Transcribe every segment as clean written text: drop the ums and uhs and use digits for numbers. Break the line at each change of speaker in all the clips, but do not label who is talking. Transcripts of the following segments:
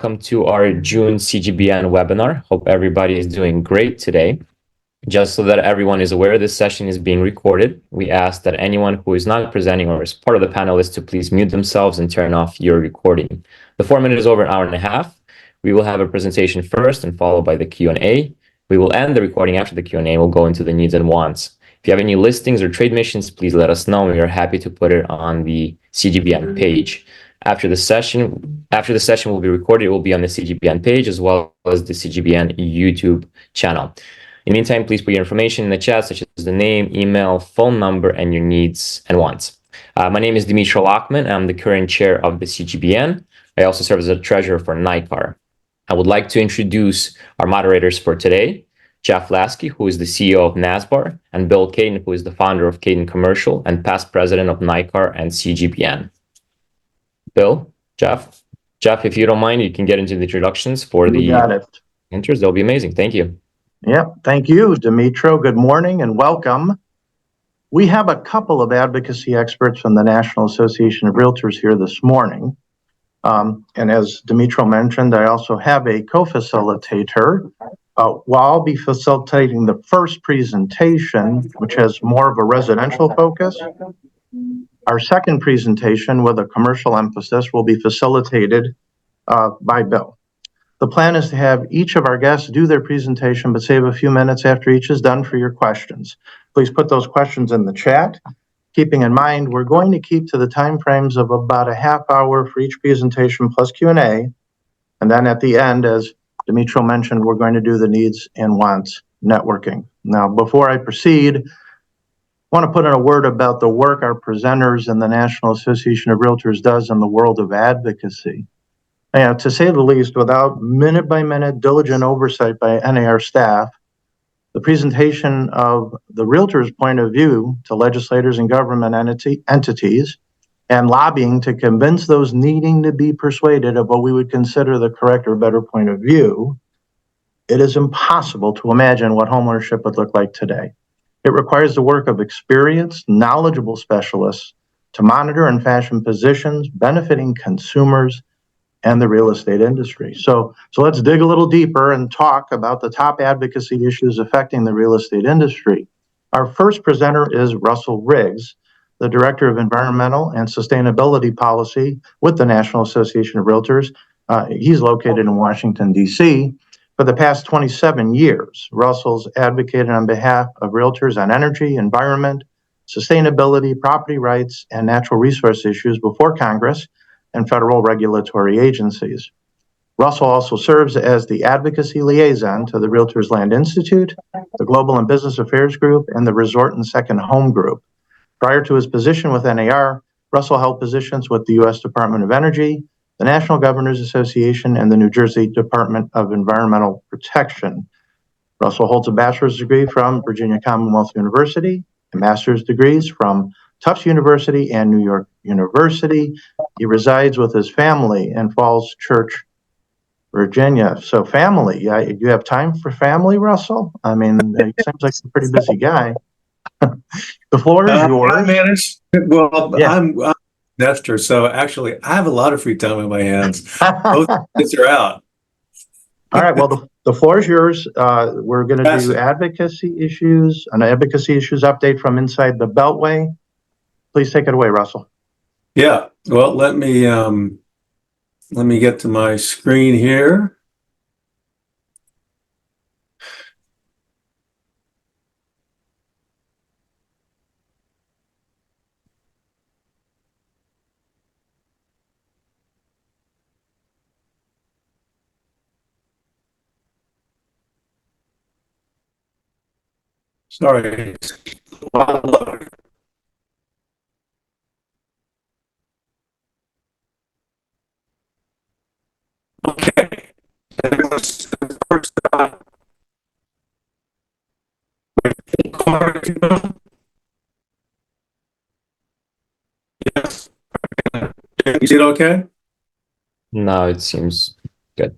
welcome to our June CGBN webinar. Hope everybody is doing great today. Just so that everyone is aware, this session is being recorded. We ask that anyone who is not presenting or is part of the panelists to please mute themselves and turn off your recording. The format is over an hour and a half. We will have a presentation first and followed by the Q&A. We will end the recording after the Q&A. We'll go into the needs and wants. If you have any listings or trade missions, please let us know. We are happy to put it on the CGBN page. After the session will be recorded. It will be on the CGBN page as well as the CGBN YouTube channel. In the meantime, please put your information in the chat, such as the name, email, phone number, and your needs and wants. My name is Dimitro Lockman. I'm the current chair of the CGBN. I also serve as a treasurer for NICAR. I would like to introduce our moderators for today, Jeff Lasky, who is the CEO of NASBAR, and Bill Caden, who is the founder of Caden Commercial and past president of NICAR and CGBN. Bill, Jeff, if you don't mind, you can get into the introductions for the enters. That'll be amazing. Thank you.
Yep. Thank you, Dimitro. Good morning and welcome. We have a couple of advocacy experts from the National Association of Realtors here this morning. And as Dimitro mentioned, I also have a co-facilitator. While I'll be facilitating the first presentation, which has more of a residential focus, our second presentation with a commercial emphasis will be facilitated by Bill. The plan is to have each of our guests do their presentation, but save a few minutes after each is done for your questions. Please put those questions in the chat. Keeping in mind, we're going to keep to the time frames of about a half hour for each presentation plus Q&A. And then at the end, as Dimitro mentioned, we're going to do the needs and wants networking. Now, before I proceed, I want to put in a word about the work our presenters in the National Association of Realtors does in the world of advocacy. To say the least, without minute-by-minute diligent oversight by NAR staff, the presentation of the realtor's point of view to legislators and government entities and lobbying to convince those needing to be persuaded of what we would consider the correct or better point of view, it is impossible to imagine what homeownership would look like today. It requires the work of experienced, knowledgeable specialists to monitor and fashion positions benefiting consumers and the real estate industry. So let's dig a little deeper and talk about the top advocacy issues affecting the real estate industry. Our first presenter is Russell Riggs, the Director of Environmental and Sustainability Policy with the National Association of Realtors. He's located in Washington, D.C. For the past 27 years, Russell's advocated on behalf of realtors on energy, environment, sustainability, property rights, and natural resource issues before Congress and federal regulatory agencies. Russell also serves as the advocacy liaison to the Realtors Land Institute, the Global and Business Affairs Group, and the Resort and Second Home Group. Prior to his position with NAR, Russell held positions with the U.S. Department of Energy, the National Governors Association, and the New Jersey Department of Environmental Protection. Russell holds a bachelor's degree from Virginia Commonwealth University and master's degrees from Tufts University and New York University. He resides with his family in Falls Church, Virginia. So family, you have time for family, Russell? I mean, he seems like a pretty busy guy. The floor is yours.
I manage. Well, yeah. I'm an investor, so actually I have a lot of free time in my hands. Both kids are out.
All right, well, the floor is yours. We're going to do advocacy issues, an advocacy issues update from inside the Beltway. Please take it away, Russell.
Yeah, well, let me get to my screen here. Sorry. Okay. Yes. Is it okay?
No, it seems good.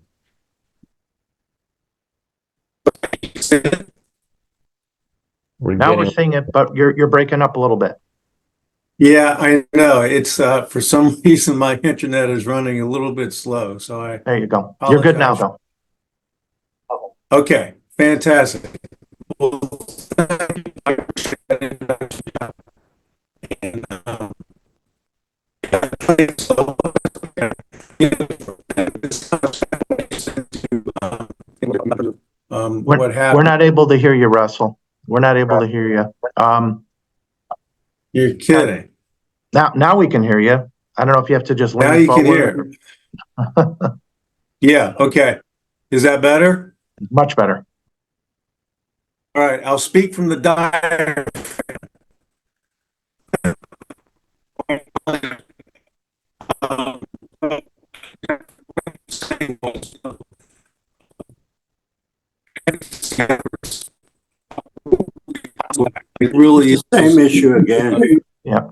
Now we're seeing it, but you're breaking up a little bit.
Yeah, I know. It's for some reason my internet is running a little bit slow, so I
There you go. You're good now,
apologize.
though.
Okay, fantastic. Well,
We're,
what
we're
happened?
not able to hear you, Russell. We're not able to hear you.
You're kidding.
Now we can hear you. I don't know if you have to just
Now
lean
you can
forward.
hear. Yeah, okay. Is that better?
Much better.
All right, I'll speak from the diary. It really is.
Same issue again.
Yeah.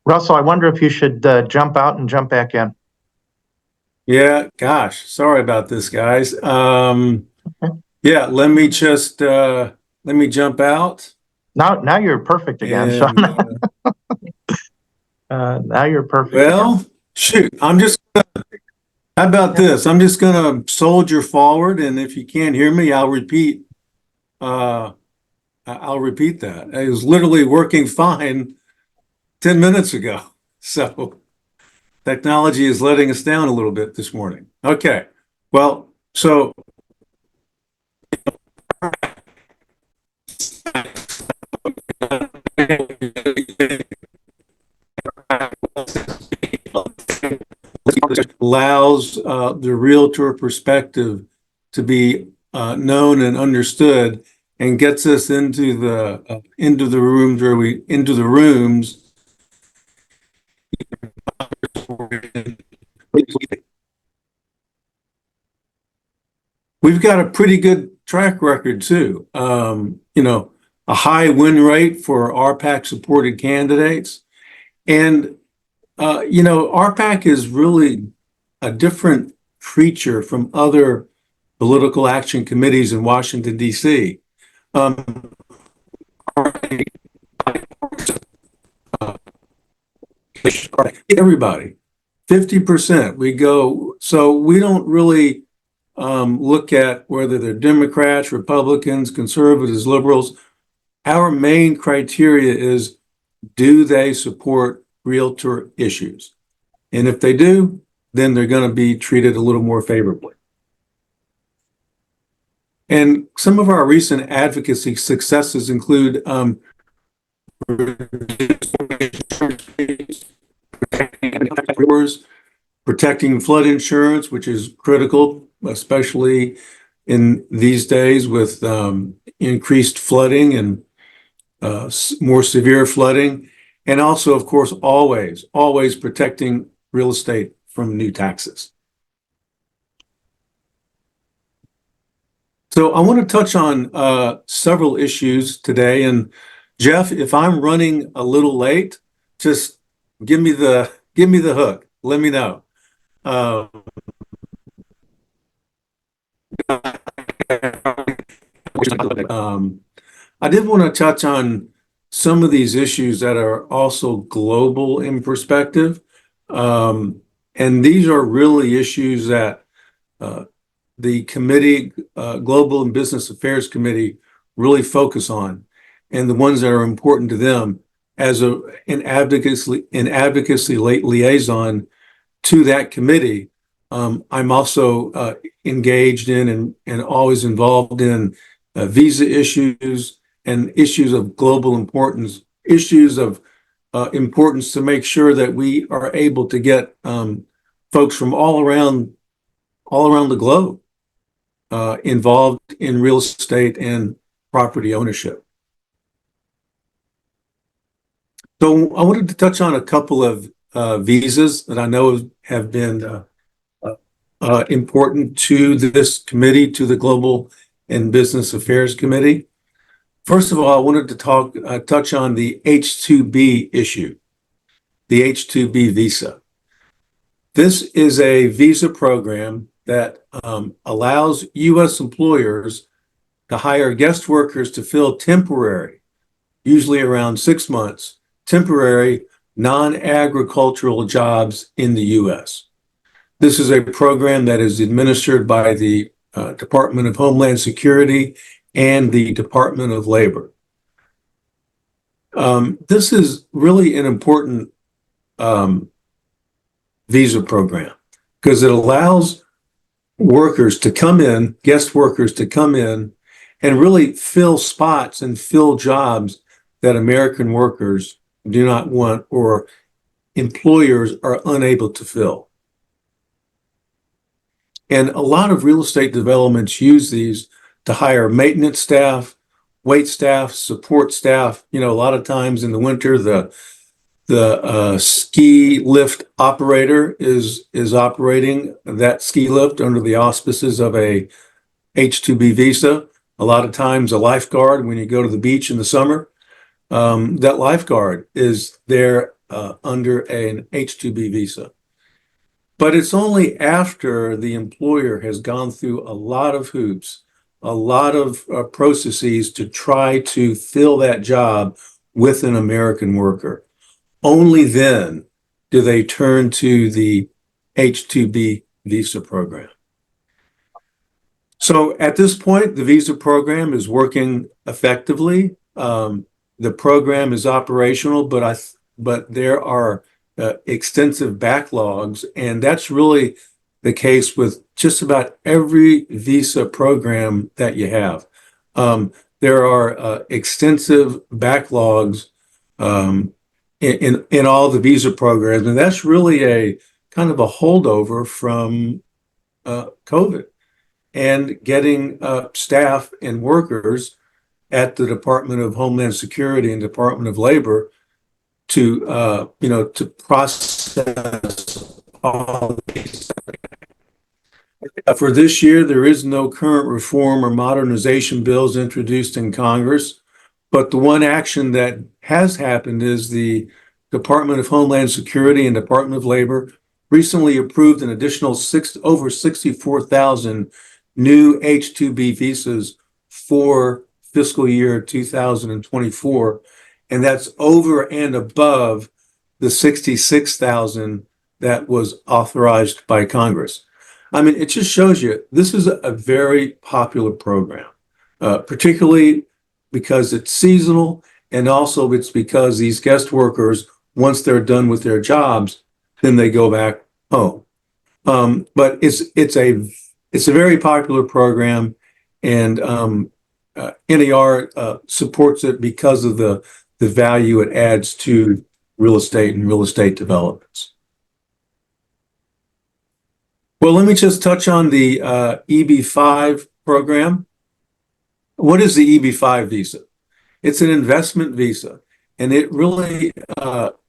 Russell, I wonder if you should jump out and jump back in.
Yeah, gosh, sorry about this, guys. Yeah, let me just let me jump out.
Now you're perfect again.
And
Now you're perfect.
well, shoot, how about this? I'm just gonna soldier forward, and if you can't hear me, I'll repeat that. I was literally working fine 10 minutes ago. So technology is letting us down a little bit this morning. Okay. Well, so allows the realtor perspective to be known and understood, and gets us into the rooms we've got a pretty good track record too. A high win rate for RPAC supported candidates. And, RPAC is really a different creature from other political action committees in Washington, D.C. Everybody, 50%. We go, so we don't really look at whether they're Democrats, Republicans, conservatives, liberals. Our main criteria is, do they support realtor issues? And if they do, then they're going to be treated a little more favorably. And some of our recent advocacy successes include protecting flood insurance, which is critical, especially in these days with increased flooding and more severe flooding. And also, of course, always protecting real estate from new taxes. So I want to touch on several issues today. And Jeff, if I'm running a little late, just give me the hook. Let me know. I did want to touch on some of these issues that are also global in perspective. And these are really issues that the committee, Global and Business Affairs Committee, really focus on, and the ones that are important to them as an advocacy liaison to that committee. I'm also engaged in and always involved in visa issues and issues of global importance, issues of importance to make sure that we are able to get folks from all around the globe involved in real estate and property ownership. So I wanted to touch on a couple of visas that I know have been important to this committee, to the Global and Business Affairs Committee. First of all, I wanted to touch on the H-2B issue, the H-2B visa. This is a visa program that allows U.S. employers to hire guest workers to fill temporary, usually around 6 months, temporary non-agricultural jobs in the U.S. This is a program that is administered by the Department of Homeland Security and the Department of Labor. This is really an important visa program because it allows workers to come in, guest workers to come in and really fill spots and fill jobs that American workers do not want or employers are unable to fill. And a lot of real estate developments use these to hire maintenance staff, wait staff, support staff. You know, a lot of times in the winter, the ski lift operator is operating that ski lift under the auspices of a H-2B visa. A lot of times a lifeguard, when you go to the beach in the summer, that lifeguard is there under an H-2B visa. But it's only after the employer has gone through a lot of hoops, a lot of processes to try to fill that job with an American worker. Only then do they turn to the H-2B visa program. So at this point, the visa program is working effectively. The program is operational, but there are extensive backlogs, and that's really the case with just about every visa program that you have. There are extensive backlogs in all the visa programs, and that's really a kind of a holdover from COVID and getting staff and workers at the Department of Homeland Security and Department of Labor to to process all of these. For this year, there is no current reform or modernization bills introduced in Congress, but the one action that has happened is the Department of Homeland Security and Department of Labor recently approved an additional over 64,000 new H-2B visas for fiscal year 2024. And that's over and above the 66,000 that was authorized by Congress. I mean, it just shows you this is a very popular program, particularly because it's seasonal, and also it's because these guest workers, once they're done with their jobs, then they go back home. But it's a very popular program, and NAR supports it because of the value it adds to real estate and real estate developments. Well, let me just touch on the EB-5 program. What is the EB-5 visa? It's an investment visa, and it really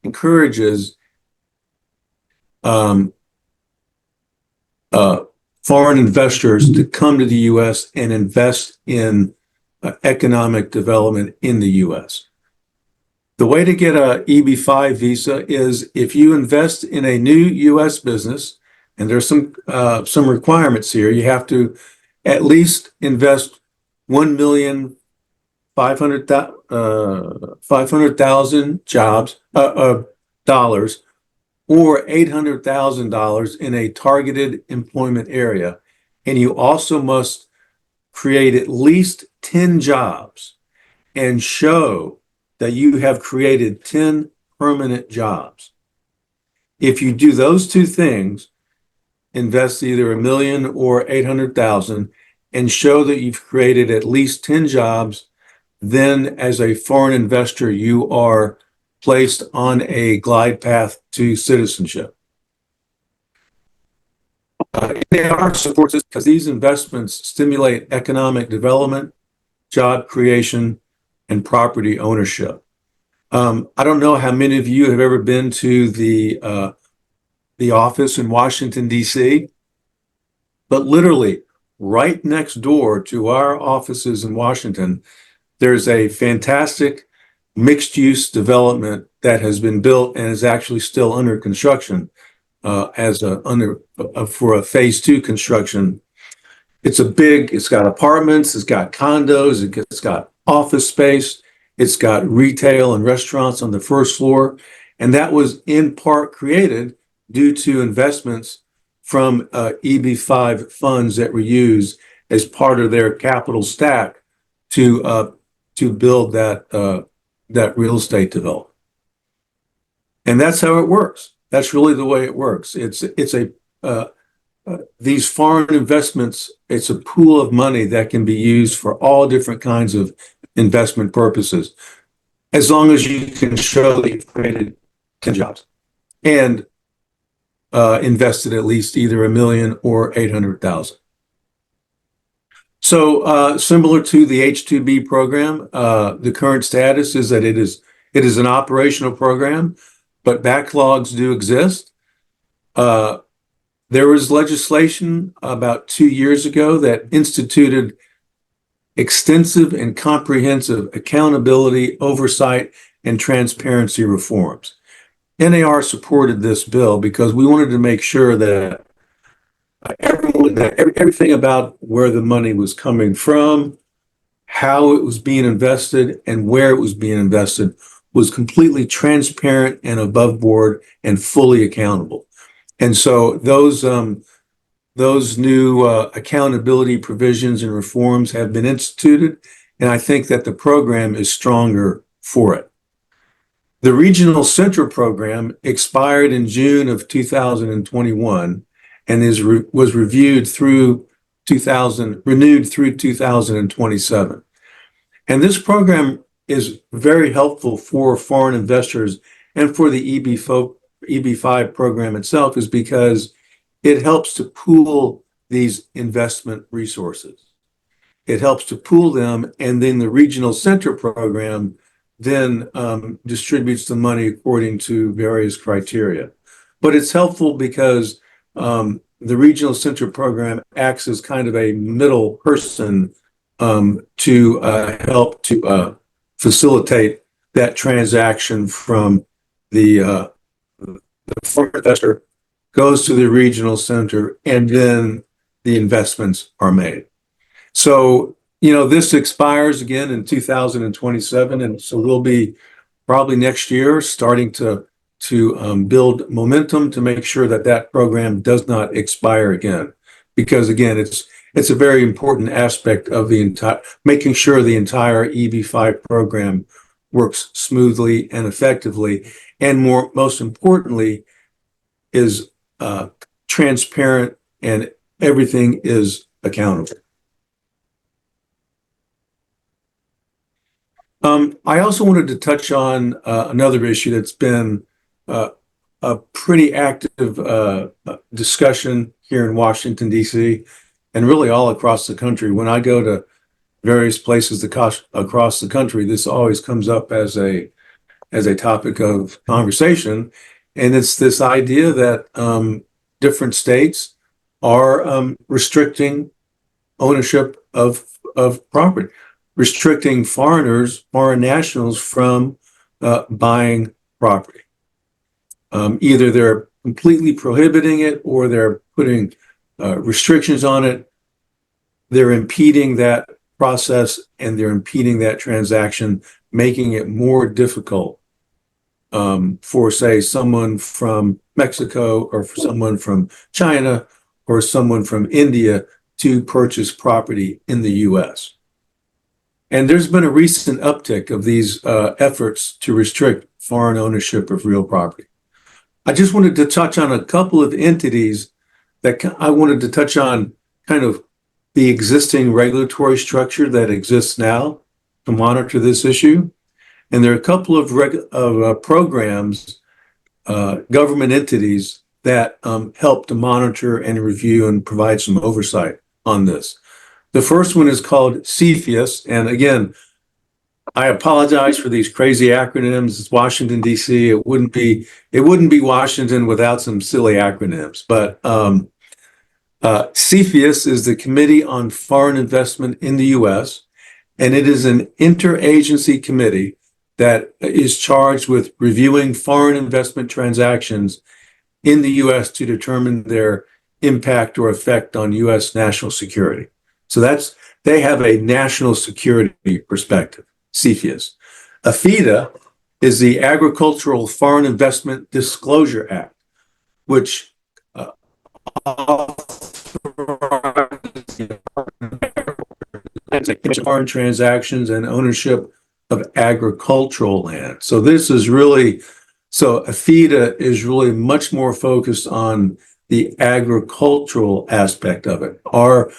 encourages foreign investors to come to the U.S. and invest in economic development in the U.S. The way to get a EB-5 visa is if you invest in a new U.S. business, and there's some requirements here. You have to at least invest $1,500,000 dollars or $800,000 in a targeted employment area, and you also must create at least 10 jobs and show that you have created 10 permanent jobs. If you do those two things, invest either $1 million or $800,000 and show that you've created at least 10 jobs, then as a foreign investor, you are placed on a glide path to citizenship. NAR supports this because these investments stimulate economic development, job creation, and property ownership. I don't know how many of you have ever been to the office in Washington, D.C., but literally right next door to our offices in Washington, there's a fantastic mixed-use development that has been built and is actually still under construction for a phase 2 construction. It's got apartments, it's got condos, it's got office space, it's got retail and restaurants on the first floor, And that was in part created due to investments from EB5 funds that were used as part of their capital stack to build that real estate development. And that's how it works. That's really the way it works. These foreign investments, it's a pool of money that can be used for all different kinds of investment purposes, as long as you can show that you've created 10 jobs and invested at least either $1 million or $800,000. So similar to the H-2B program, the current status is that it is an operational program, but backlogs do exist. There was legislation about 2 years ago that instituted extensive and comprehensive accountability, oversight, and transparency reforms. NAR supported this bill because we wanted to make sure that everything about where the money was coming from, how it was being invested, and where it was being invested was completely transparent and above board and fully accountable. And so those new accountability provisions and reforms have been instituted, and I think that the program is stronger for it. The Regional Center program expired in June of 2021 and was renewed through 2027. And this program is very helpful for foreign investors and for the EB5 program itself, is because it helps to pool these investment resources. It helps to pool them, and then the Regional Center program then distributes the money according to various criteria. But it's helpful because the Regional Center program acts as kind of a middle person to help to facilitate that transaction from the foreign investor goes to the Regional Center, and then the investments are made. So, this expires again in 2027, and so we'll be probably next year starting to build momentum to make sure that program does not expire again, because again, it's a very important aspect of the entire, making sure the entire EB5 program works smoothly and effectively, and most importantly, is transparent and everything is accountable. I also wanted to touch on another issue that's been a pretty active discussion here in Washington, D.C., and really all across the country. When I go to various places across the country, this always comes up as a topic of conversation, and it's this idea that different states are restricting ownership of property, restricting foreign nationals from buying property. Either they're completely prohibiting it or they're putting restrictions on it. They're impeding that process and they're impeding that transaction, making it more difficult for, say, someone from Mexico or for someone from China or someone from India to purchase property in the U.S. And there's been a recent uptick of these efforts to restrict foreign ownership of real property. I just wanted to touch on a couple of entities that I wanted to touch on, kind of the existing regulatory structure that exists now to monitor this issue. And there are a couple of programs, government entities that help to monitor and review and provide some oversight on this. The first one is called CFIUS, and again, I apologize for these crazy acronyms. It's Washington, D.C. It wouldn't be Washington without some silly acronyms. But CFIUS is the Committee on Foreign Investment in the U.S., and it is an interagency committee that is charged with reviewing foreign investment transactions in the U.S. to determine their impact or effect on U.S. national security. So they have a national security perspective, CFIUS. AFIDA is the Agricultural Foreign Investment Disclosure Act, which foreign transactions and ownership of agricultural land. So this is really, so AFIDA is really much more focused on the agricultural aspect of it. Are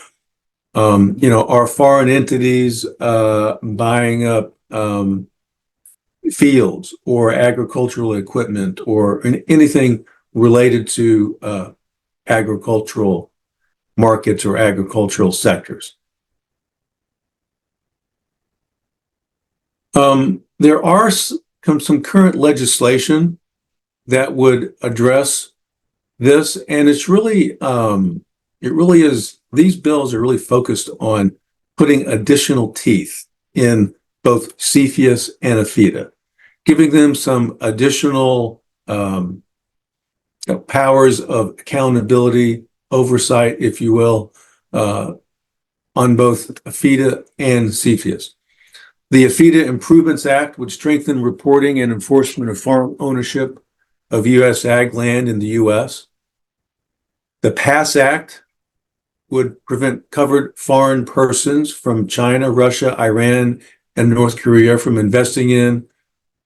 foreign entities buying up fields or agricultural equipment or anything related to agricultural markets or agricultural sectors? There are some current legislation that would address this, and it's really, it really is, these bills are really focused on putting additional teeth in both CFIUS and AFIDA, giving them some additional powers of accountability, oversight, if you will, on both AFIDA and CFIUS. The AFIDA Improvements Act would strengthen reporting and enforcement of farm ownership of U.S. ag land in the U.S. The PASS Act would prevent covered foreign persons from China, Russia, Iran, and North Korea from investing in,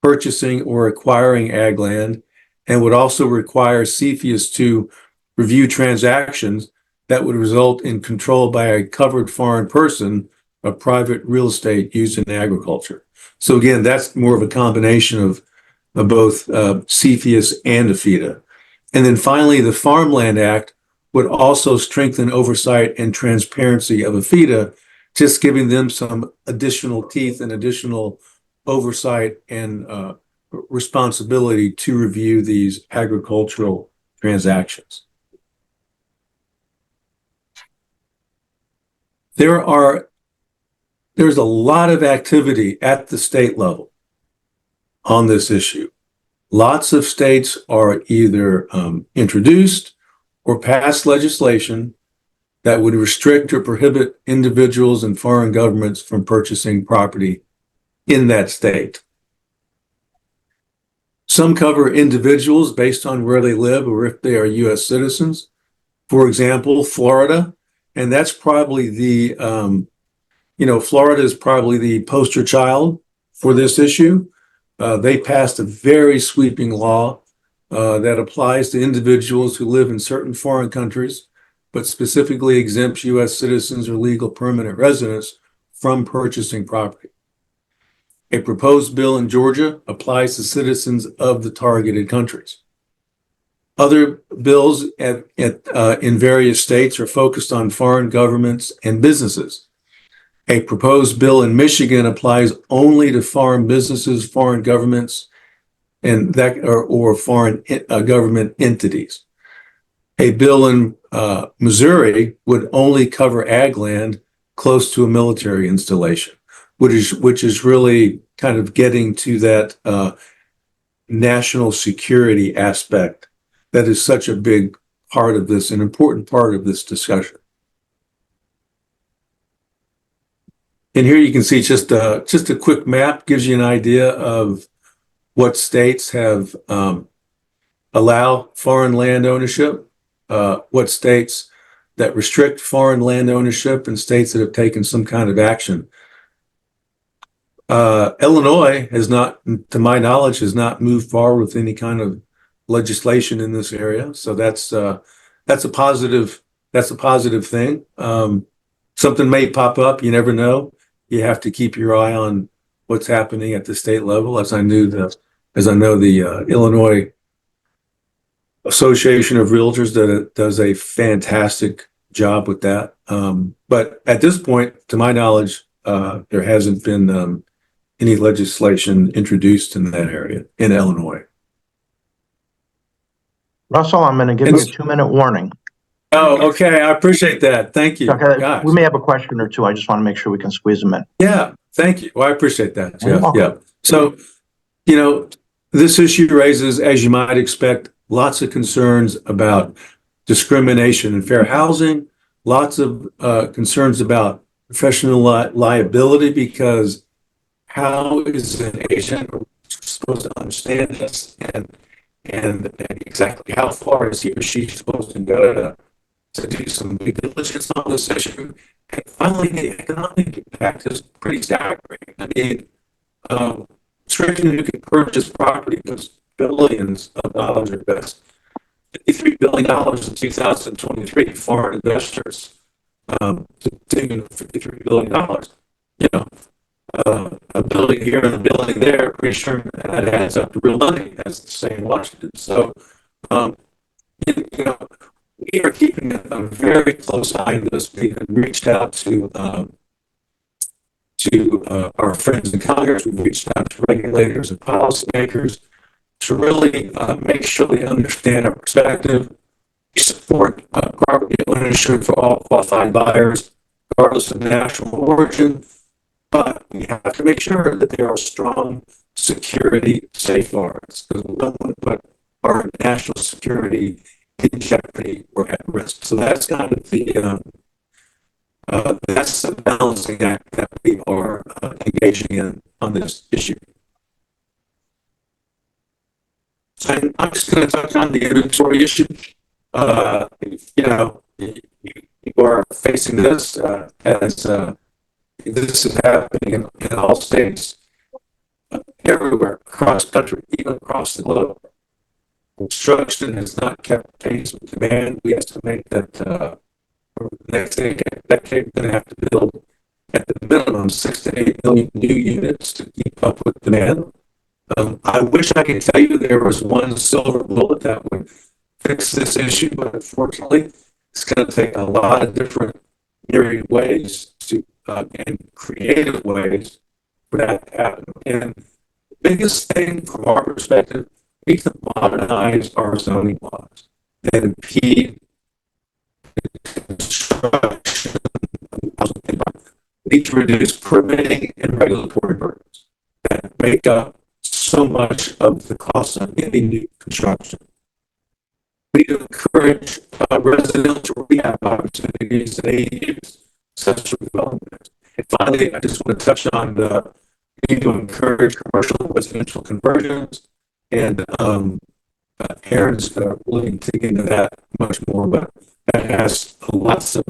purchasing, or acquiring ag land, and would also require CFIUS to review transactions that would result in control by a covered foreign person of private real estate used in agriculture. So again, that's more of a combination of both CFIUS and AFIDA. And then finally, the Farmland Act would also strengthen oversight and transparency of AFIDA, just giving them some additional teeth and additional oversight and responsibility to review these agricultural transactions. There's a lot of activity at the state level on this issue. Lots of states are either introduced or passed legislation that would restrict or prohibit individuals and foreign governments from purchasing property in that state. Some cover individuals based on where they live or if they are U.S. citizens. For example, Florida, and that's probably the, Florida is probably the poster child for this issue. They passed a very sweeping law that applies to individuals who live in certain foreign countries, but specifically exempts U.S. citizens or legal permanent residents from purchasing property. A proposed bill in Georgia applies to citizens of the targeted countries. Other bills in various states are focused on foreign governments and businesses. A proposed bill in Michigan applies only to foreign businesses, foreign governments, and that or foreign government entities. A bill in Missouri would only cover ag land close to a military installation, which is really kind of getting to that national security aspect that is such a big part of this, an important part of this discussion. And here you can see just a quick map gives you an idea of what states have allow foreign land ownership, what states that restrict foreign land ownership, and states that have taken some kind of action. Illinois has not, to my knowledge, has not moved forward with any kind of legislation in this area. So that's a positive thing. Something may pop up, you never know. You have to keep your eye on what's happening at the state level, as I know the Illinois Association of Realtors that does a fantastic job with that. But at this point, to my knowledge, there hasn't been any legislation introduced in that area in Illinois.
Russell, I'm going to give you a 2-minute warning.
Oh, okay. I appreciate that. Thank you.
Okay.
Gosh.
We may have a question or two. I just want to make sure we can squeeze them in.
Yeah. Thank you. Well, I appreciate that, Jeff.
welcome.
Yeah. So, this issue raises, as you might expect, lots of concerns about discrimination in fair housing, lots of concerns about professional liability, because how is an agent or supposed to understand this, and exactly how far is he or she supposed to go to do some due diligence on this issue. And finally, the economic impact is pretty staggering. I mean, Treasury who can purchase property because billions of dollars are invested. $53 billion in 2023, foreign investors, to $53 billion. You know, a building here and a building there, pretty sure that adds up to real money, as they say in Washington. So, um, you know, we are keeping a very close eye on this. We have reached out to our friends in Congress. We've reached out to regulators and policymakers to really make sure they understand our perspective. We support property ownership for all qualified buyers, regardless of national origin. But we have to make sure that there are strong security safeguards, because we don't want to put our national security in jeopardy or at risk. So that's kind of that's the balancing act that we are engaging in on this issue. So I'm just going to touch on the inventory issue. You know, people are facing this as this is happening in all states, everywhere across the country, even across the globe. Construction has not kept pace with demand. We estimate that over the next decade, we're going to have to build at the minimum 6 to 8 million new units to keep up with demand. I wish I could tell you there was one silver bullet that would fix this issue, but unfortunately, it's going to take a lot of different myriad ways to and creative ways for that to happen. And the biggest thing from our perspective, we need to modernize our zoning laws that impede construction. We need to reduce permitting and regulatory burdens that make up so much of the cost of any new construction. We need to encourage residential rehab opportunities and ADUs, accessory development. And finally, I just want to touch on the need to encourage commercial and residential conversions. And Erin's really dig into that much more, but that has lots of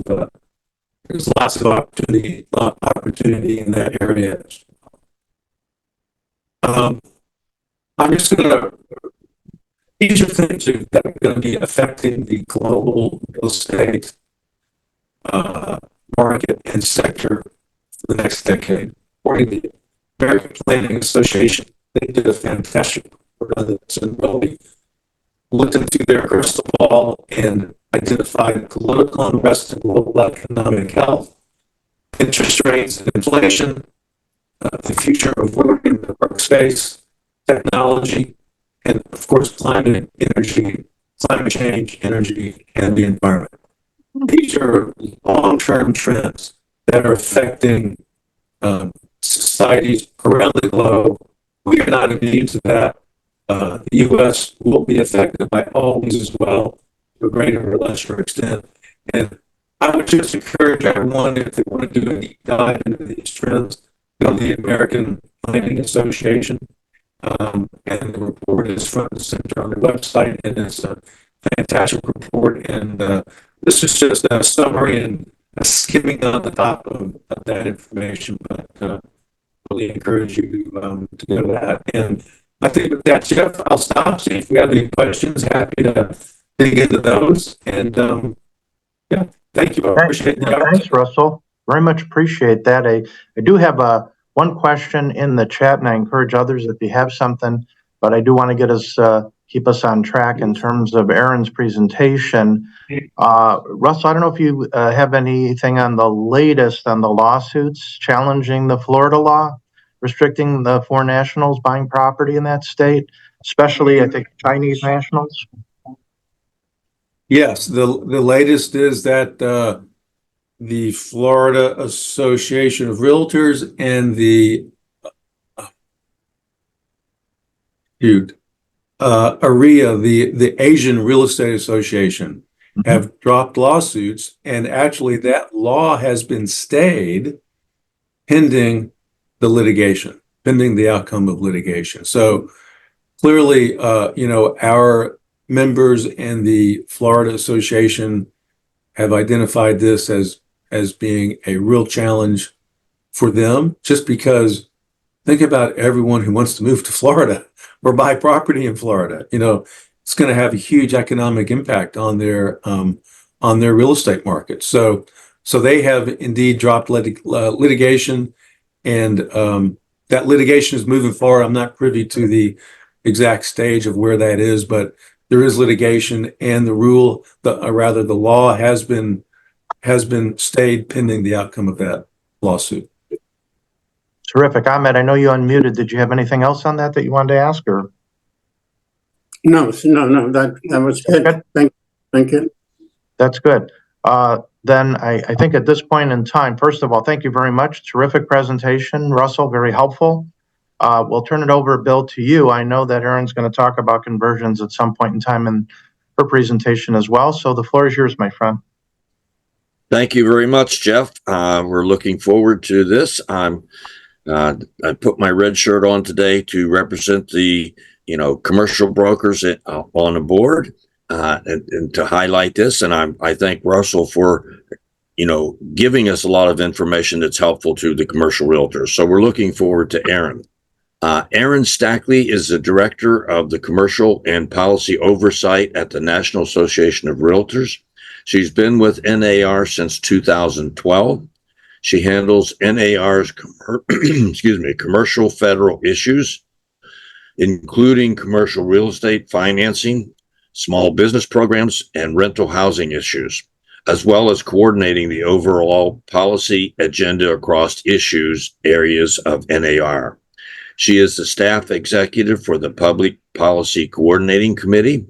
there's lots of opportunity in that area. I'm just going to, these are things that are going to be affecting the global real estate market and sector for the next decade. According to the American Planning Association, they did a fantastic work on this and really looked into their crystal ball and identified political unrest and global economic health, interest rates and inflation, the future of work in the workspace, technology, and of course, climate change, energy, and the environment. These are long-term trends that are affecting societies around the globe. We are not immune to that. The U.S. will be affected by all these as well, to a greater or lesser extent. And I would just encourage everyone, if they want to do a deep dive into these trends, go to the American Planning Association. And the report is front and center on the website, and it's a fantastic report. And this is just a summary and a skimming on the top of that information, but really encourage you to go to that. And I think with that, Jeff, I'll stop. See if we have any questions. Happy to dig into those. And yeah, thank you. I appreciate it.
Thanks, Russell. Very much appreciate that. I do have one question in the chat, and I encourage others if you have something, but I do want to get us keep us on track in terms of Erin's presentation. Russell, I don't know if you have anything on the latest on the lawsuits challenging the Florida law, restricting the foreign nationals buying property in that state, especially, I think, Chinese nationals.
Yes, the latest is that the Florida Association of Realtors and the AREA, the Asian Real Estate Association, have dropped lawsuits, and actually that law has been stayed pending the litigation. pending the outcome of litigation. So clearly, our members and the Florida Association have identified this as being a real challenge for them, just because think about everyone who wants to move to Florida or buy property in Florida. It's going to have a huge economic impact on their real estate market. So they have indeed dropped litigation, and that litigation is moving forward. I'm not privy to the exact stage of where that is, but there is litigation, and the law has been stayed pending the outcome of that lawsuit.
Terrific. Ahmed, I know you unmuted. Did you have anything else on that you wanted to ask, or?
No, that was good. Thank you.
That's good. Then I think at this point in time, first of all, thank you very much. Terrific presentation, Russell, very helpful. We'll turn it over, Bill, to you. I know that Erin's going to talk about conversions at some point in time in her presentation as well. So the floor is yours, my friend.
Thank you very much, Jeff. We're looking forward to this. I put my red shirt on today to represent the commercial brokers on the board and to highlight this. And I thank Russell for giving us a lot of information that's helpful to the commercial realtors. So we're looking forward to Erin. Erin Stackley is the director of the commercial and policy oversight at the National Association of Realtors. She's been with NAR since 2012. She handles NAR's commercial federal issues, including commercial real estate financing, small business programs, and rental housing issues, as well as coordinating the overall policy agenda across areas of NAR. She is the staff executive for the Public Policy Coordinating Committee,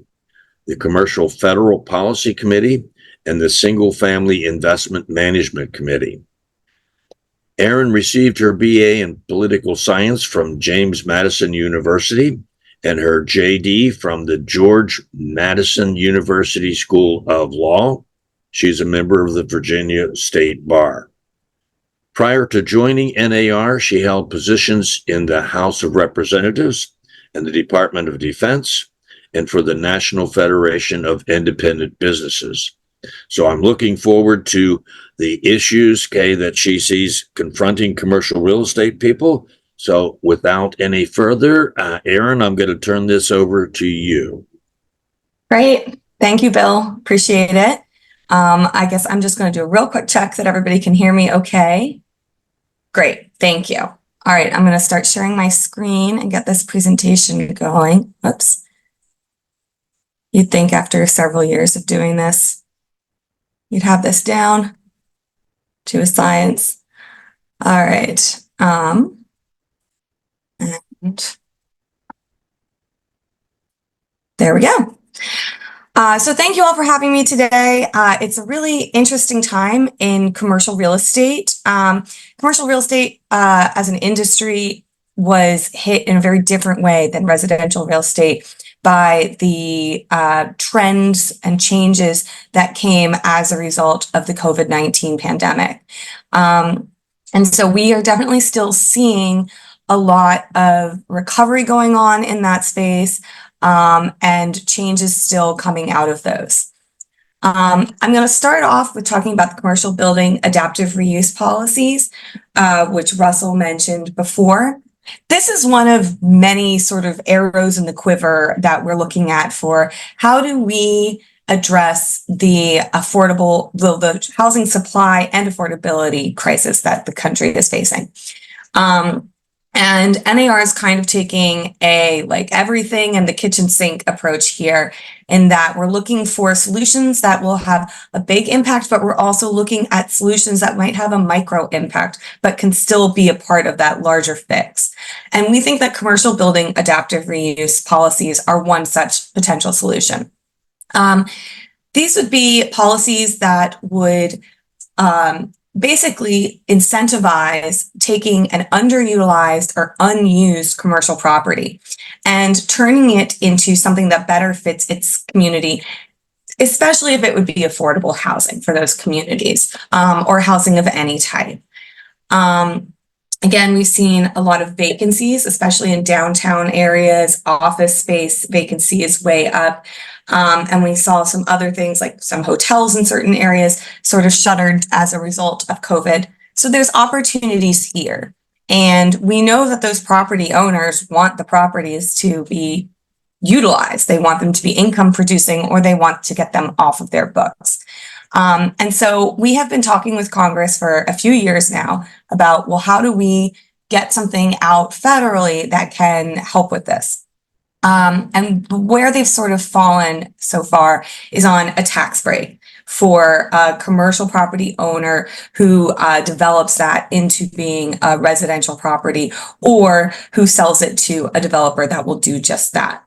the Commercial Federal Policy Committee, and the Single Family Investment Management Committee. Erin received her BA in Political Science from James Madison University and her JD from the George Madison University School of Law. She's a member of the Virginia State Bar. Prior to joining NAR, she held positions in the House of Representatives and the Department of Defense and for the National Federation of Independent Businesses. So I'm looking forward to the issues, that she sees confronting commercial real estate people. So without any further, Erin, I'm going to turn this over to you.
Great. Thank you, Bill. Appreciate it. I guess I'm just going to do a real quick check that everybody can hear me okay. Great. Thank you. All right. I'm going to start sharing my screen and get this presentation going. Oops. You'd think after several years of doing this, you'd have this down to a science. All right. And there we go. So thank you all for having me today. It's a really interesting time in commercial real estate. Commercial real estate as an industry was hit in a very different way than residential real estate by the trends and changes that came as a result of the COVID-19 pandemic. And so we are definitely still seeing a lot of recovery going on in that space, and changes still coming out of those. I'm going to start off with talking about the commercial building adaptive reuse policies, which Russell mentioned before. This is one of many sort of arrows in the quiver that we're looking at for how do we address the the housing supply and affordability crisis that the country is facing. And NAR is kind of taking a like everything and the kitchen sink approach here, in that we're looking for solutions that will have a big impact, but we're also looking at solutions that might have a micro impact, but can still be a part of that larger fix. And we think that commercial building adaptive reuse policies are one such potential solution. These would be policies that would basically incentivize taking an underutilized or unused commercial property and turning it into something that better fits its community, especially if it would be affordable housing for those communities, or housing of any type. Again, we've seen a lot of vacancies, especially in downtown areas. Office space vacancy is way up. And we saw some other things like some hotels in certain areas sort of shuttered as a result of COVID. So there's opportunities here. And we know that those property owners want the properties to be utilized. They want them to be income producing, or they want to get them off of their books. And so we have been talking with Congress for a few years now about, well, how do we get something out federally that can help with this? And where they've sort of fallen so far is on a tax break for a commercial property owner who develops that into being a residential property, or who sells it to a developer that will do just that.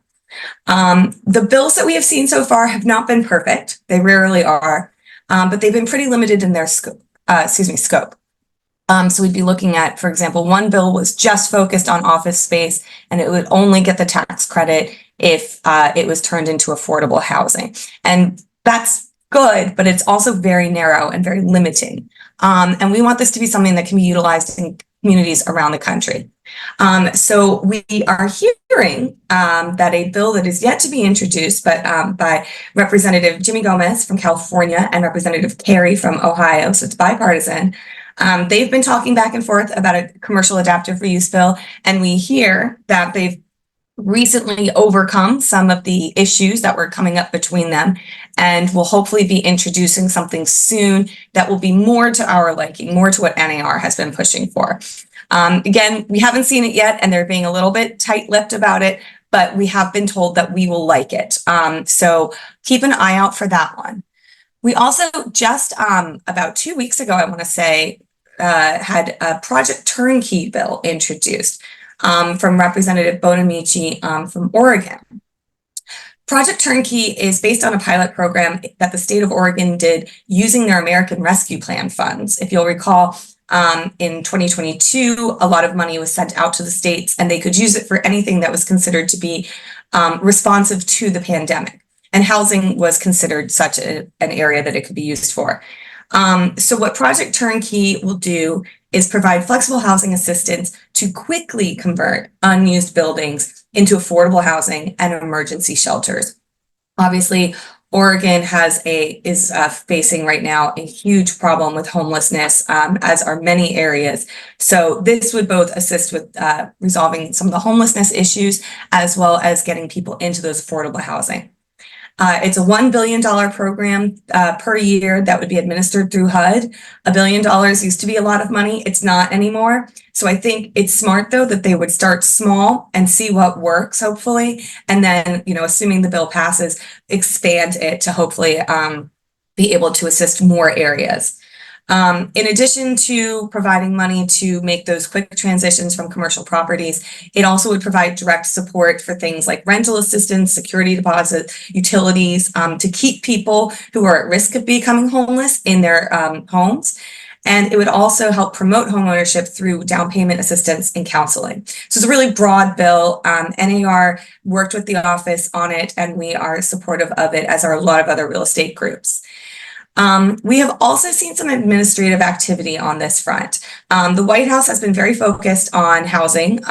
The bills that we have seen so far have not been perfect. They rarely are, but they've been pretty limited in their scope. So we'd be looking at, for example, one bill was just focused on office space, and it would only get the tax credit if it was turned into affordable housing. And that's good, but it's also very narrow and very limiting. And we want this to be something that can be utilized in communities around the country. So we are hearing that a bill that is yet to be introduced, but by Representative Jimmy Gomez from California and Representative Carey from Ohio, so it's bipartisan. They've been talking back and forth about a commercial adaptive reuse bill, and we hear that they've recently overcome some of the issues that were coming up between them, and will hopefully be introducing something soon that will be more to our liking, more to what NAR has been pushing for. Again, we haven't seen it yet, and they're being a little bit tight-lipped about it, but we have been told that we will like it. So keep an eye out for that one. We also just about 2 weeks ago, I want to say, had a Project Turnkey bill introduced from Representative Bonamici from Oregon. Project Turnkey is based on a pilot program that the state of Oregon did using their American Rescue Plan funds. If you'll recall, in 2022, a lot of money was sent out to the states, and they could use it for anything that was considered to be responsive to the pandemic. And housing was considered such an area that it could be used for. So what Project Turnkey will do is provide flexible housing assistance to quickly convert unused buildings into affordable housing and emergency shelters. Obviously, Oregon is facing right now a huge problem with homelessness, as are many areas. So this would both assist with resolving some of the homelessness issues, as well as getting people into those affordable housing. It's a $1 billion program per year that would be administered through HUD. $1 billion used to be a lot of money. It's not anymore. So I think it's smart, though, that they would start small and see what works, hopefully. And then, assuming the bill passes, expand it to hopefully be able to assist more areas. In addition to providing money to make those quick transitions from commercial properties, it also would provide direct support for things like rental assistance, security deposits, utilities, to keep people who are at risk of becoming homeless in their homes. And it would also help promote homeownership through down payment assistance and counseling. So it's a really broad bill. NAR worked with the office on it, and we are supportive of it, as are a lot of other real estate groups. We have also seen some administrative activity on this front. The White House has been very focused on housing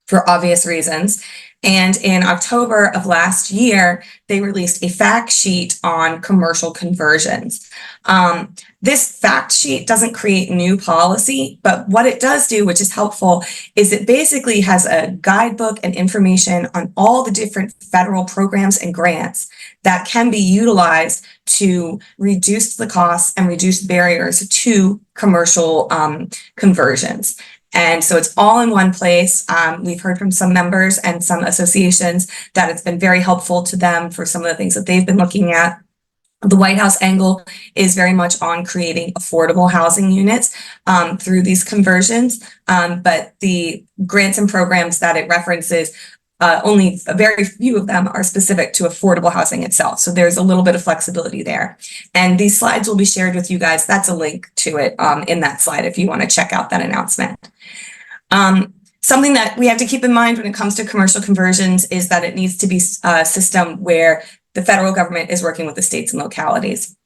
for obvious reasons. And in October of last year, they released a fact sheet on commercial conversions. This fact sheet doesn't create new policy, but what it does do, which is helpful, is it basically has a guidebook and information on all the different federal programs and grants that can be utilized to reduce the costs and reduce barriers to commercial conversions. And so it's all in one place. We've heard from some members and some associations that it's been very helpful to them for some of the things that they've been looking at. The White House angle is very much on creating affordable housing units through these conversions, but the grants and programs that it references, only a very few of them are specific to affordable housing itself. So there's a little bit of flexibility there. And these slides will be shared with you guys. That's a link to it in that slide if you want to check out that announcement. Something that we have to keep in mind when it comes to commercial conversions is that it needs to be a system where the federal government is working with the states and localities,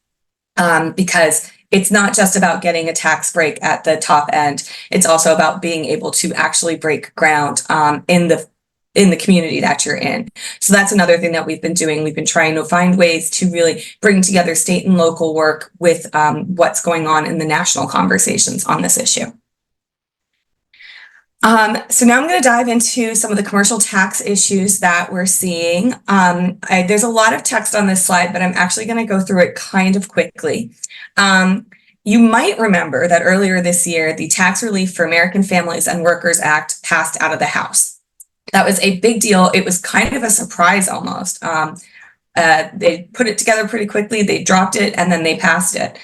because it's not just about getting a tax break at the top end. It's also about being able to actually break ground in the community that you're in. So that's another thing that we've been doing. We've been trying to find ways to really bring together state and local work with what's going on in the national conversations on this issue. So now I'm going to dive into some of the commercial tax issues that we're seeing. There's a lot of text on this slide, but I'm actually going to go through it kind of quickly. You might remember that earlier this year, the Tax Relief for American Families and Workers Act passed out of the House. That was a big deal. It was kind of a surprise almost. They put it together pretty quickly, they dropped it, and then they passed it.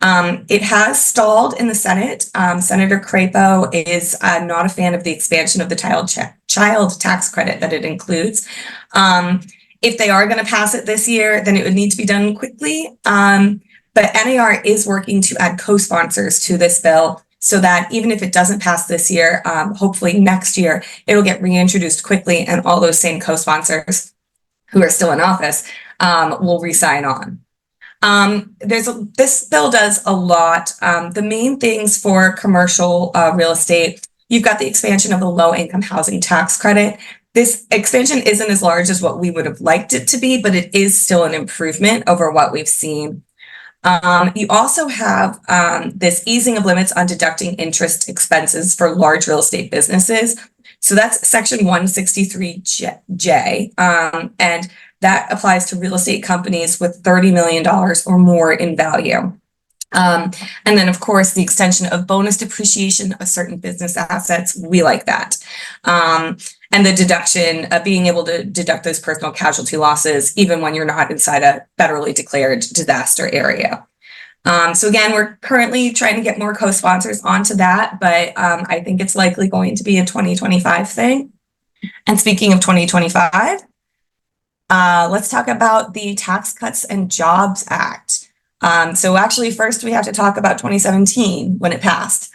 It has stalled in the Senate. Senator Crapo is not a fan of the expansion of the child tax credit that it includes. If they are going to pass it this year, then it would need to be done quickly. But NAR is working to add co-sponsors to this bill so that even if it doesn't pass this year, hopefully next year, it'll get reintroduced quickly and all those same co-sponsors who are still in office will re-sign on. This bill does a lot. The main things for commercial real estate, you've got the expansion of the low income housing tax credit. This expansion isn't as large as what we would have liked it to be, but it is still an improvement over what we've seen. You also have this easing of limits on deducting interest expenses for large real estate businesses. So that's section 163J, and that applies to real estate companies with $30 million or more in value. And then, of course, the extension of bonus depreciation of certain business assets. We like that. And the deduction of being able to deduct those personal casualty losses, even when you're not inside a federally declared disaster area. So again, we're currently trying to get more co-sponsors onto that, but I think it's likely going to be a 2025 thing. And speaking of 2025, let's talk about the Tax Cuts and Jobs Act. So actually, first we have to talk about 2017 when it passed.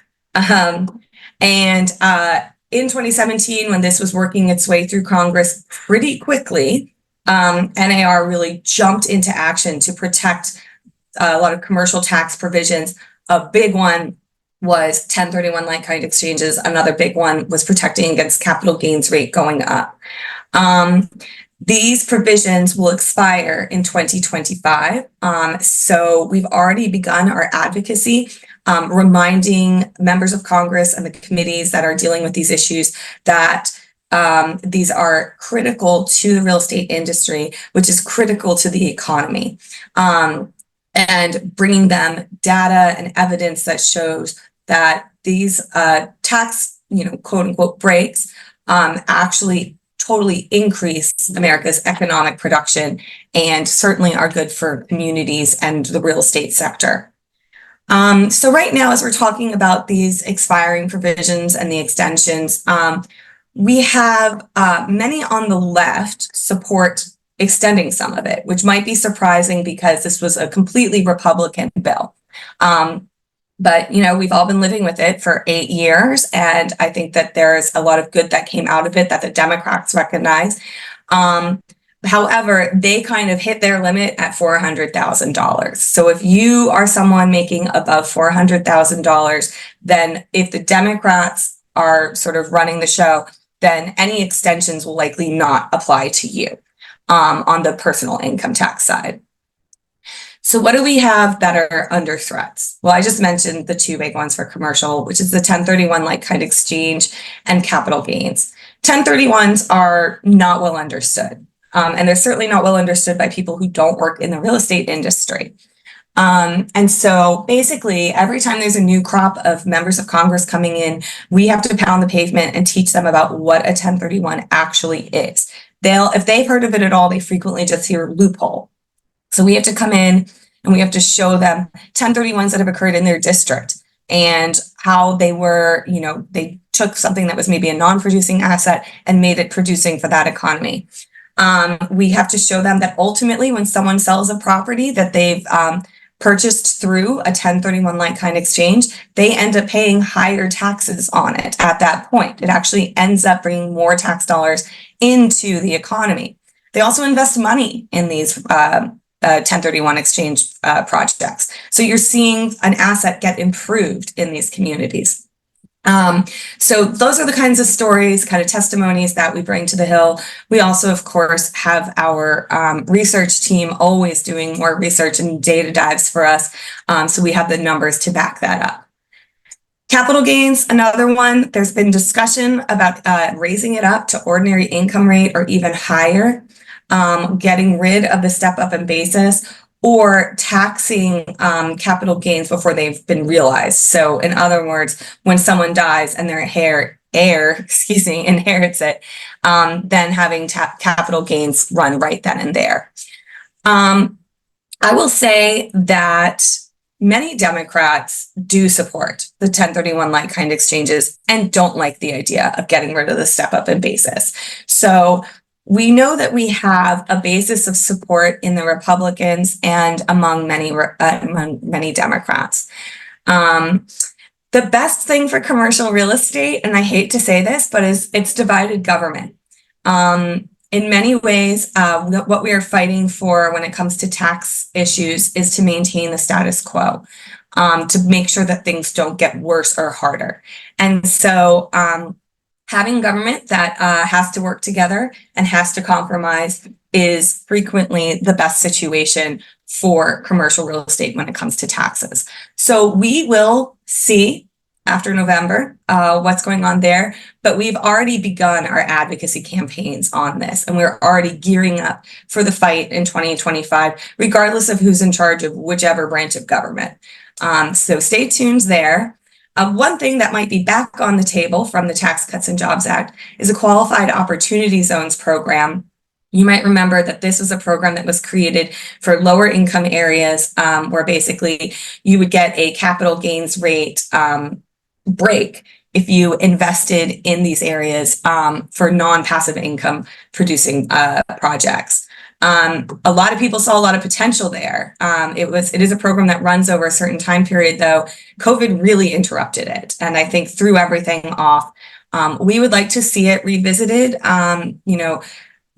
In 2017, when this was working its way through Congress pretty quickly, NAR really jumped into action to protect a lot of commercial tax provisions. A big one was 1031 like-kind exchanges. Another big one was protecting against capital gains rate going up. These provisions will expire in 2025. So we've already begun our advocacy, reminding members of Congress and the committees that are dealing with these issues that these are critical to the real estate industry, which is critical to the economy, and bringing them data and evidence that shows that these tax, quote unquote, breaks actually totally increase America's economic production and certainly are good for communities and the real estate sector. So right now, as we're talking about these expiring provisions and the extensions, we have many on the left support extending some of it, which might be surprising because this was a completely Republican bill. But, we've all been living with it for 8 years, and I think that there's a lot of good that came out of it that the Democrats recognize. However, they kind of hit their limit at $400,000. So if you are someone making above $400,000, then if the Democrats are sort of running the show, then any extensions will likely not apply to you on the personal income tax side. So what do we have that are under threats? Well, I just mentioned the two big ones for commercial, which is the 1031 like-kind exchange and capital gains. 1031s are not well understood. And they're certainly not well understood by people who don't work in the real estate industry. And so basically, every time there's a new crop of members of Congress coming in, we have to pound the pavement and teach them about what a 1031 actually is. If they've heard of it at all, they frequently just hear loophole. So we have to come in and we have to show them 1031s that have occurred in their district and how they were, they took something that was maybe a non-producing asset and made it producing for that economy. We have to show them that ultimately when someone sells a property that they've purchased through a 1031 like-kind exchange, they end up paying higher taxes on it at that point. It actually ends up bringing more tax dollars into the economy. They also invest money in these 1031 exchange projects. So you're seeing an asset get improved in these communities. So those are the kinds of stories, kind of testimonies that we bring to the Hill. We also, of course, have our research team always doing more research and data dives for us. So we have the numbers to back that up. Capital gains, another one. There's been discussion about raising it up to ordinary income rate or even higher, getting rid of the step up in basis, or taxing capital gains before they've been realized. So in other words, when someone dies and their heir inherits it, then having capital gains run right then and there. I will say that many Democrats do support the 1031 like-kind exchanges and don't like the idea of getting rid of the step up in basis. So we know that we have a basis of support in the Republicans and among many Democrats. The best thing for commercial real estate, and I hate to say this, but it's divided government. In many ways, what we are fighting for when it comes to tax issues is to maintain the status quo, to make sure that things don't get worse or harder. And so having government that has to work together and has to compromise is frequently the best situation for commercial real estate when it comes to taxes. So we will see after November what's going on there, but we've already begun our advocacy campaigns on this, and we're already gearing up for the fight in 2025, regardless of who's in charge of whichever branch of government. So stay tuned there. One thing that might be back on the table from the Tax Cuts and Jobs Act is a Qualified Opportunity Zones program. You might remember that this was a program that was created for lower income areas, where basically you would get a capital gains rate break if you invested in these areas for non-passive income producing projects. A lot of people saw a lot of potential there. It is a program that runs over a certain time period, though COVID really interrupted it, and I think threw everything off. We would like to see it revisited,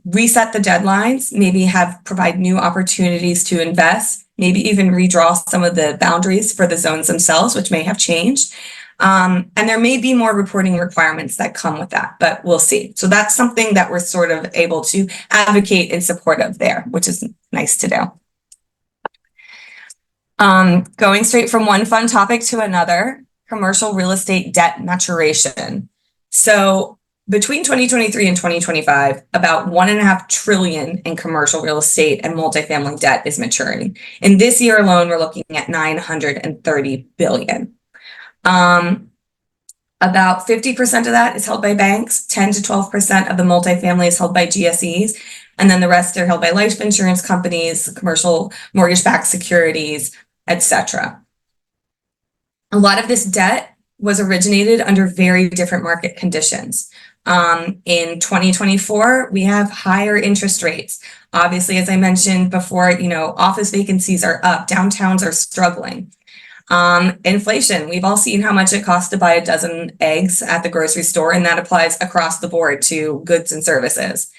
reset the deadlines, maybe provide new opportunities to invest, maybe even redraw some of the boundaries for the zones themselves, which may have changed. And there may be more reporting requirements that come with that, but we'll see. So that's something that we're sort of able to advocate in support of there, which is nice to do. Going straight from one fun topic to another, commercial real estate debt maturation. So between 2023 and 2025, about $1.5 trillion in commercial real estate and multifamily debt is maturing. In this year alone, we're looking at $930 billion. About 50% of that is held by banks, 10 to 12% of the multifamily is held by GSEs, and then the rest are held by life insurance companies, commercial mortgage-backed securities, etc. A lot of this debt was originated under very different market conditions. In 2024, we have higher interest rates. Obviously, as I mentioned before, office vacancies are up, downtowns are struggling. Inflation, we've all seen how much it costs to buy a dozen eggs at the grocery store, and that applies across the board to goods and services.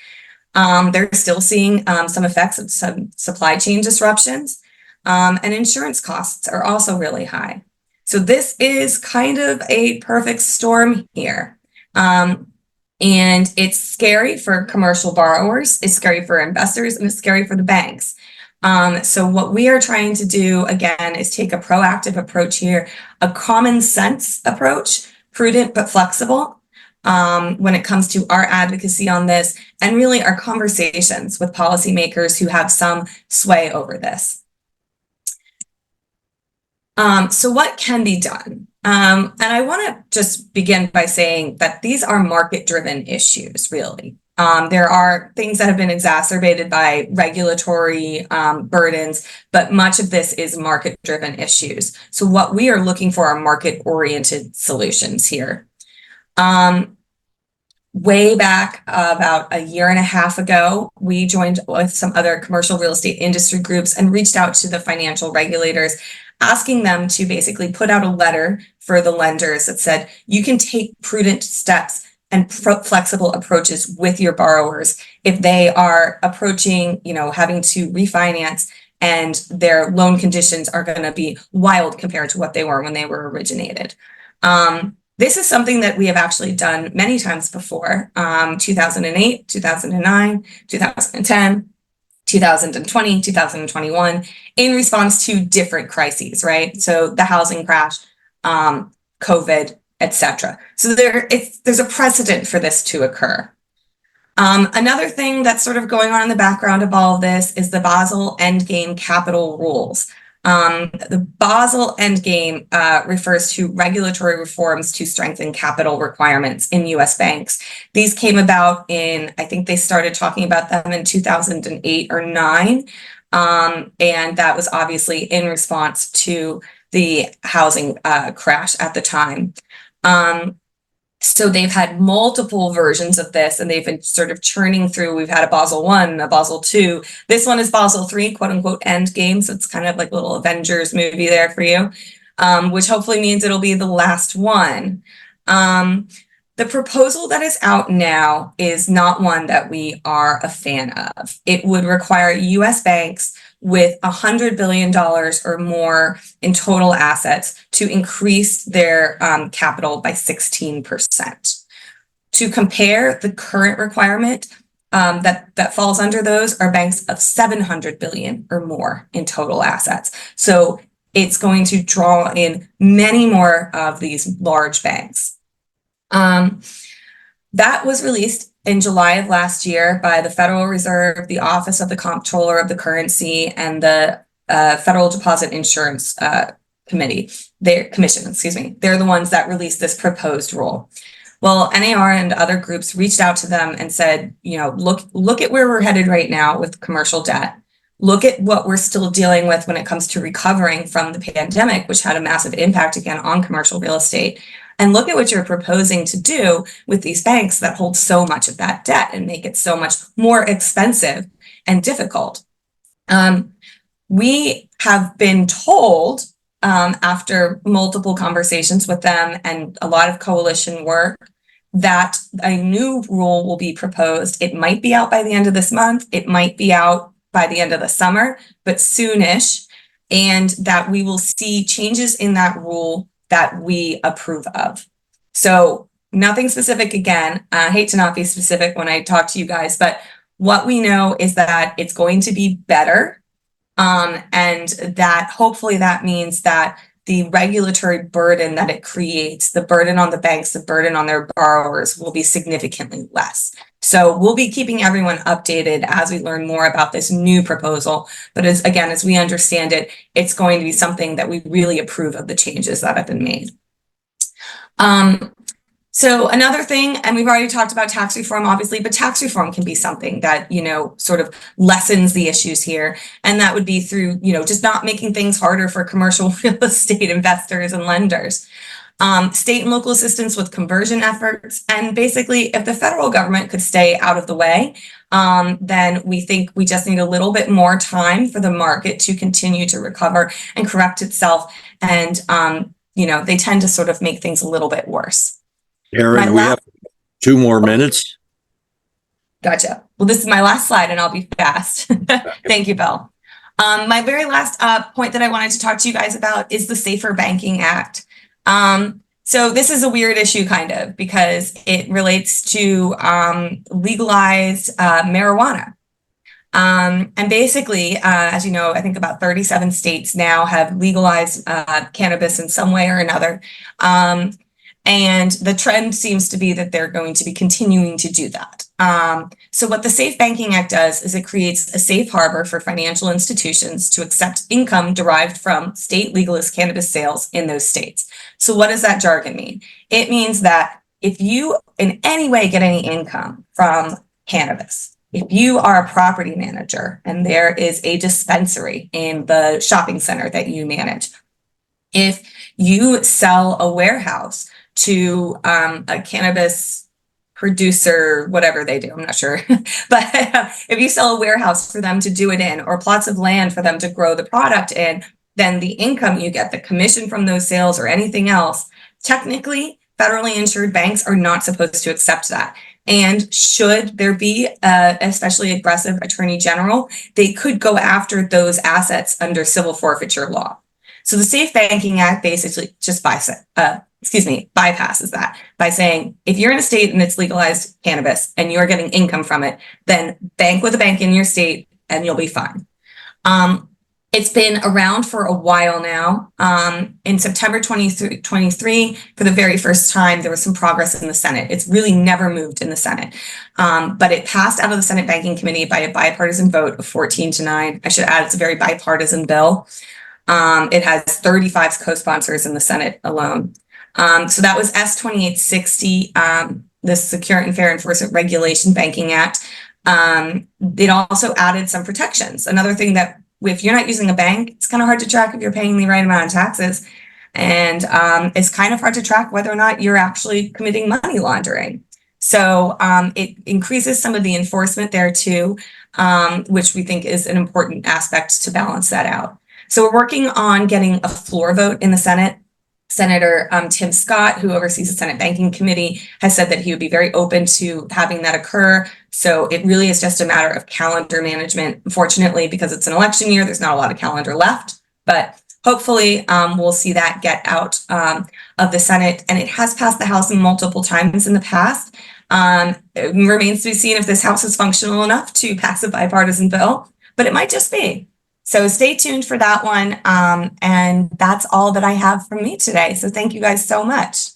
They're still seeing some effects of some supply chain disruptions, and insurance costs are also really high. So this is kind of a perfect storm here. And it's scary for commercial borrowers, it's scary for investors, and it's scary for the banks. So what we are trying to do, again, is take a proactive approach here, a common sense approach, prudent but flexible, when it comes to our advocacy on this, and really our conversations with policymakers who have some sway over this. So what can be done? And I want to just begin by saying that these are market-driven issues, really. There are things that have been exacerbated by regulatory burdens, but much of this is market-driven issues. So what we are looking for are market-oriented solutions here. Way back about a year and a half ago, we joined with some other commercial real estate industry groups and reached out to the financial regulators, asking them to basically put out a letter for the lenders that said, you can take prudent steps and flexible approaches with your borrowers if they are approaching, having to refinance and their loan conditions are going to be wild compared to what they were when they were originated. This is something that we have actually done many times before, 2008, 2009, 2010, 2020, 2021, in response to different crises, right? So the housing crash, COVID, etc. So there's a precedent for this to occur. Another thing that's sort of going on in the background of all of this is the Basel Endgame capital rules. The Basel Endgame refers to regulatory reforms to strengthen capital requirements in U.S. banks. These came about I think they started talking about them in 2008 or 9. And that was obviously in response to the housing crash at the time. So they've had multiple versions of this, and they've been sort of churning through. We've had a Basel 1, a Basel 2. This one is Basel 3, quote unquote, end game. So it's kind of like a little Avengers movie there for you, which hopefully means it'll be the last one. The proposal that is out now is not one that we are a fan of. It would require U.S. banks with $100 billion or more in total assets to increase their capital by 16%. To compare, the current requirement that falls under those are banks of $700 billion or more in total assets. So it's going to draw in many more of these large banks. That was released in July of last year by the Federal Reserve, the Office of the Comptroller of the Currency, and the Federal Deposit Insurance Commission. They're the ones that released this proposed rule. Well, NAR and other groups reached out to them and said, look at where we're headed right now with commercial debt. Look at what we're still dealing with when it comes to recovering from the pandemic, which had a massive impact again on commercial real estate. And look at what you're proposing to do with these banks that hold so much of that debt and make it so much more expensive and difficult. We have been told after multiple conversations with them and a lot of coalition work that a new rule will be proposed. It might be out by the end of this month. It might be out by the end of the summer, but soonish, and that we will see changes in that rule that we approve of. So nothing specific again. I hate to not be specific when I talk to you guys, but what we know is that it's going to be better, and that hopefully that means that the regulatory burden that it creates, the burden on the banks, the burden on their borrowers will be significantly less. So we'll be keeping everyone updated as we learn more about this new proposal. But as we understand it, it's going to be something that we really approve of the changes that have been made. So another thing, and we've already talked about tax reform, obviously, but tax reform can be something that, sort of lessens the issues here. And that would be through, just not making things harder for commercial real estate investors and lenders. State and local assistance with conversion efforts. And basically, if the federal government could stay out of the way, then we think we just need a little bit more time for the market to continue to recover and correct itself. And, they tend to sort of make things a little bit worse.
Erin, we have 2 more minutes.
Gotcha. Well, this is my last slide and I'll be fast. Thank you, Bill. My very last point that I wanted to talk to you guys about is the Safer Banking Act. So this is a weird issue kind of because it relates to legalized marijuana. And basically, as you know, I think about 37 states now have legalized cannabis in some way or another. And the trend seems to be that they're going to be continuing to do that. So what the Safe Banking Act does is it creates a safe harbor for financial institutions to accept income derived from state legalist cannabis sales in those states. So what does that jargon mean? It means that if you in any way get any income from cannabis, if you are a property manager and there is a dispensary in the shopping center that you manage, if you sell a warehouse to a cannabis producer, whatever they do, I'm not sure. But if you sell a warehouse for them to do it in or plots of land for them to grow the product in, then the income you get, the commission from those sales or anything else, technically, federally insured banks are not supposed to accept that. And should there be a especially aggressive attorney general, they could go after those assets under civil forfeiture law. So the Safe Banking Act basically just bypasses that by saying, if you're in a state and it's legalized cannabis and you're getting income from it, then bank with a bank in your state and you'll be fine. It's been around for a while now. In September 2023, for the very first time, there was some progress in the Senate. It's really never moved in the Senate, but it passed out of the Senate Banking Committee by a bipartisan vote of 14-9. I should add, it's a very bipartisan bill. It has 35 co-sponsors in the Senate alone. So that was S 2860, the Secure and Fair Enforcement Regulation Banking Act. It also added some protections. Another thing that if you're not using a bank, it's kind of hard to track if you're paying the right amount of taxes. And it's kind of hard to track whether or not you're actually committing money laundering. So it increases some of the enforcement there too, which we think is an important aspect to balance that out. So we're working on getting a floor vote in the Senate. Senator Tim Scott, who oversees the Senate Banking Committee, has said that he would be very open to having that occur. So it really is just a matter of calendar management. Unfortunately, because it's an election year, there's not a lot of calendar left, but hopefully we'll see that get out of the Senate. And it has passed the House multiple times in the past. It remains to be seen if this House is functional enough to pass a bipartisan bill, but it might just be. So stay tuned for that one. And that's all that I have from me today. So thank you guys so much.